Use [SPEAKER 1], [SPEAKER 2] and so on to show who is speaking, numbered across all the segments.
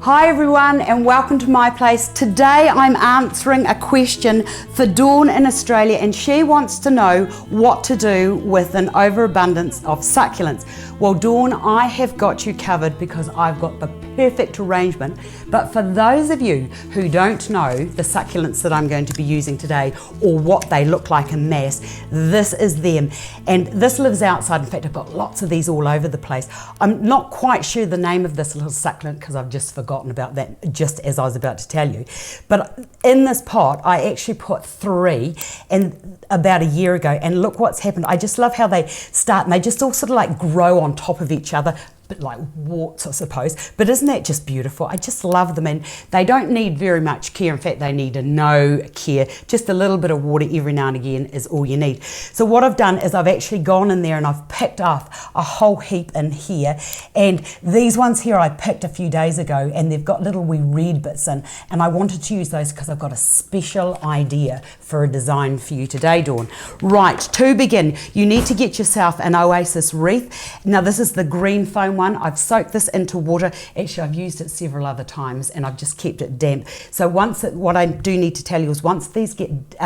[SPEAKER 1] Hi everyone and welcome to my place. Today I'm answering a question for Dawn in Australia, and she wants to know what to do with an overabundance of succulents. Well Dawn, I have got you covered because I've got the perfect arrangement. But for those of you who don't know the succulents that I'm going to be using today or what they look like in mass, this is them. And this lives outside. In fact, I've got lots of these all over the place. I'm not quite sure the name of this little succulent because I've just forgotten about that just as I was about to tell you. But in this pot, I actually put 3 and about a year ago, and look what's happened. I just love how they start and they just all sort of like grow on top of each other. Bit like warts, I suppose, but isn't that just beautiful? I just love them, and they don't need very much care. In fact, they need no care. Just a little bit of water every now and again is all you need. So what I've done is I've actually gone in there and I've picked up a whole heap in here, and these ones here I picked a few days ago, and they've got little wee red bits in, and I wanted to use those because I've got a special idea for a design for you today, Dawn. Right, to begin, you need to get yourself an Oasis wreath. Now this is the green foam one. I've soaked this into water. Actually, I've used it several other times and I've just kept it damp. So what I do need to tell you is once these get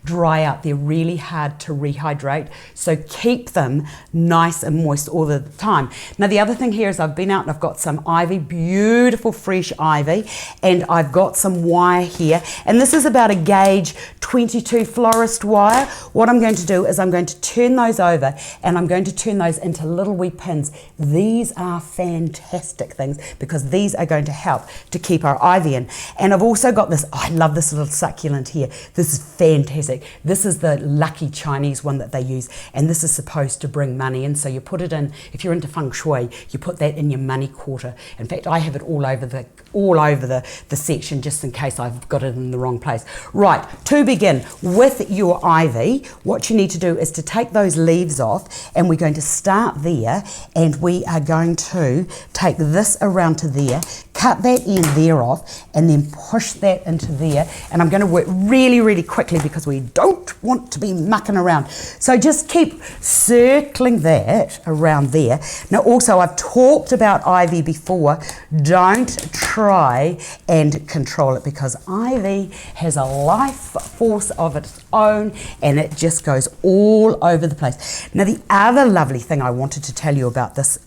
[SPEAKER 1] dry out, they're really hard to rehydrate. So keep them nice and moist all the time. Now the other thing here is I've been out and I've got some ivy, beautiful fresh ivy, and I've got some wire here. And this is about a gauge 22 florist wire. What I'm going to do is I'm going to turn those over and I'm going to turn those into little wee pins. These are fantastic things because these are going to help to keep our ivy in. And I've also got this, I love this little succulent here. This is fantastic. This is the lucky Chinese one that they use, and this is supposed to bring money in. So you put it in, if you're into feng shui, you put that in your money quarter. In fact, I have it all over the section just in case I've got it in the wrong place. Right, to begin with your ivy, what you need to do is to take those leaves off, and we're going to start there, and we are going to take this around to there, cut that end there off, and then push that into there. And I'm going to work really, really quickly because we don't want to be mucking around. So just keep circling that around there. Now also, I've talked about ivy before. Don't try and control it because ivy has a life force of its own and it just goes all over the place. Now the other lovely thing I wanted to tell you about this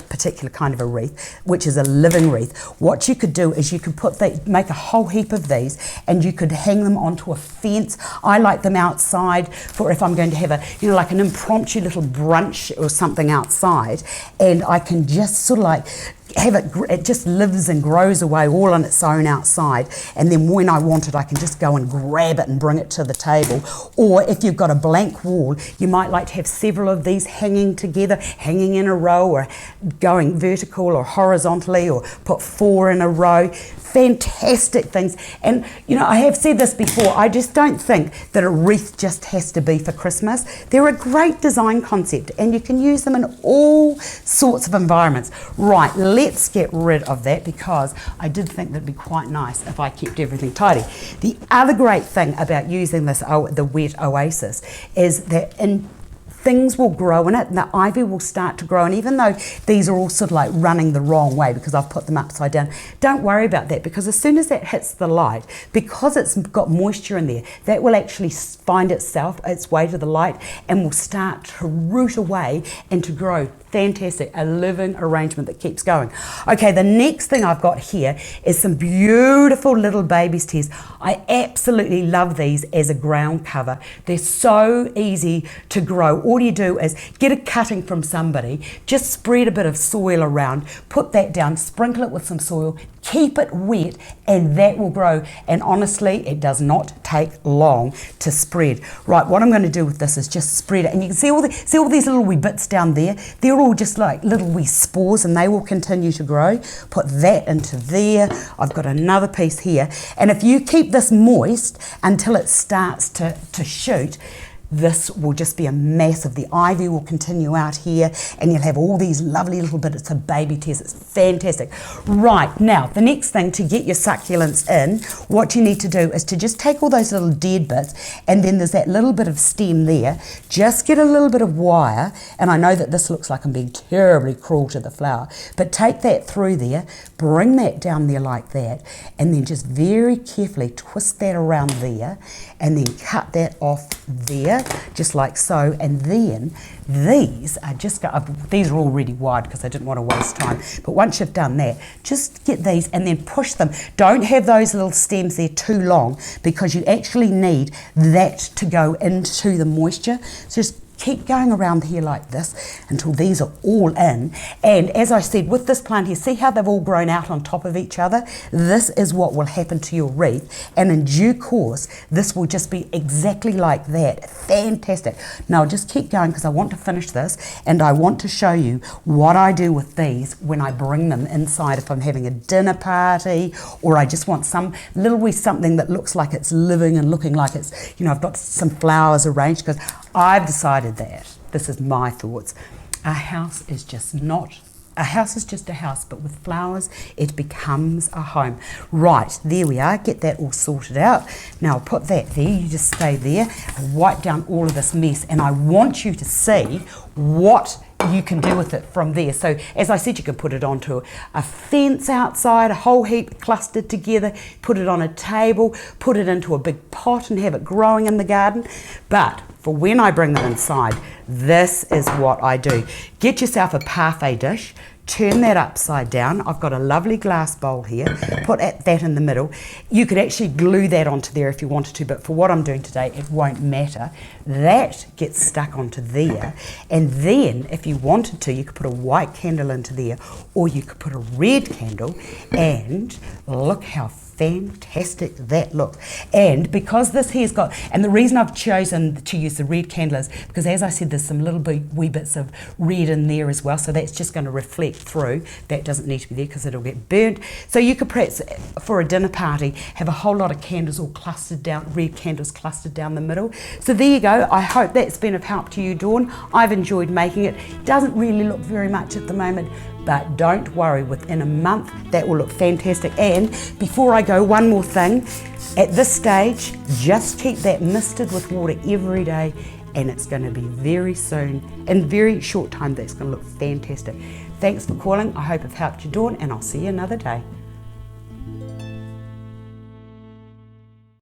[SPEAKER 1] particular kind of a wreath, which is a living wreath, what you could do is you could make a whole heap of these and you could hang them onto a fence. I like them outside for if I'm going to have a, like an impromptu little brunch or something outside, and I can just sort of like have it just lives and grows away all on its own outside, and then when I want it I can just go and grab it and bring it to the table. Or if you've got a blank wall, you might like to have several of these hanging together, hanging in a row, or going vertical or horizontally, or put 4 in a row. Fantastic things. And I have said this before, I just don't think that a wreath just has to be for Christmas. They're a great design concept and you can use them in all sorts of environments. Right, let's get rid of that because I did think that'd be quite nice if I kept everything tidy. The other great thing about using this, the wet Oasis, is that things will grow in it and the ivy will start to grow. And even though these are all sort of like running the wrong way because I've put them upside down, don't worry about that because as soon as that hits the light, because it's got moisture in there, that will actually find its way to the light and will start to root away and to grow. Fantastic, a living arrangement that keeps going. Okay, the next thing I've got here is some beautiful little baby's tears. I absolutely love these as a ground cover. They're so easy to grow. All you do is get a cutting from somebody, just spread a bit of soil around, put that down, sprinkle it with some soil, keep it wet, and that will grow. And honestly, it does not take long to spread. Right, what I'm going to do with this is just spread it, and you can see all these little wee bits down there. They're all just like little wee spores, and they will continue to grow. Put that into there. I've got another piece here, and if you keep this moist until it starts to shoot, this will just be a massive. The ivy will continue out here and you'll have all these lovely little bits of baby tears. It's fantastic. Right, now the next thing to get your succulents in, what you need to do is to just take all those little dead bits, and then there's that little bit of stem there. Just get a little bit of wire, and I know that this looks like I'm being terribly cruel to the flower, but take that through there, bring that down there like that, and then just very carefully twist that around there, and then cut that off there, just like so. And then these are just, these are already wide because I didn't want to waste time, but once you've done that, just get these and then push them. Don't have those little stems there too long, because you actually need that to go into the moisture. So just keep going around here like this until these are all in. And as I said, with this plant here, see how they've all grown out on top of each other? This is what will happen to your wreath, and in due course this will just be exactly like that. Fantastic. Now I'll just keep going because I want to finish this, and I want to show you what I do with these when I bring them inside, if I'm having a dinner party or I just want some little wee something that looks like it's living and looking like it's, you know, I've got some flowers arranged, because I've decided that, this is my thoughts, a house is just a house, but with flowers it becomes a home. Right, there we are, get that all sorted out. Now I'll put that there, you just stay there, I'll wipe down all of this mess, and I want you to see what you can do with it from there. So as I said, you can put it onto a fence outside, a whole heap clustered together, put it on a table, put it into a big pot and have it growing in the garden. But for when I bring them inside, this is what I do. Get yourself a parfait dish, turn that upside down. I've got a lovely glass bowl here, put that in the middle. You could actually glue that onto there if you wanted to, but for what I'm doing today, it won't matter. That gets stuck onto there, and then if you wanted to, you could put a white candle into there, or you could put a red candle, and look how fantastic that looks. And because this here's got, and the reason I've chosen to use the red candle is because, as I said, there's some little wee bits of red in there as well, so that's just going to reflect through. That doesn't need to be there because it'll get burnt. So you could perhaps, for a dinner party, have a whole lot of candles all clustered down, red candles clustered down the middle. So there you go. I hope that's been of help to you, Dawn. I've enjoyed making it. Doesn't really look very much at the moment, but don't worry, within a month that will look fantastic. And before I go, one more thing. At this stage, just keep that misted with water every day, and it's going to be very soon, in very short time, that's going to look fantastic. Thanks for calling. I hope I've helped you, Dawn, and I'll see you another day.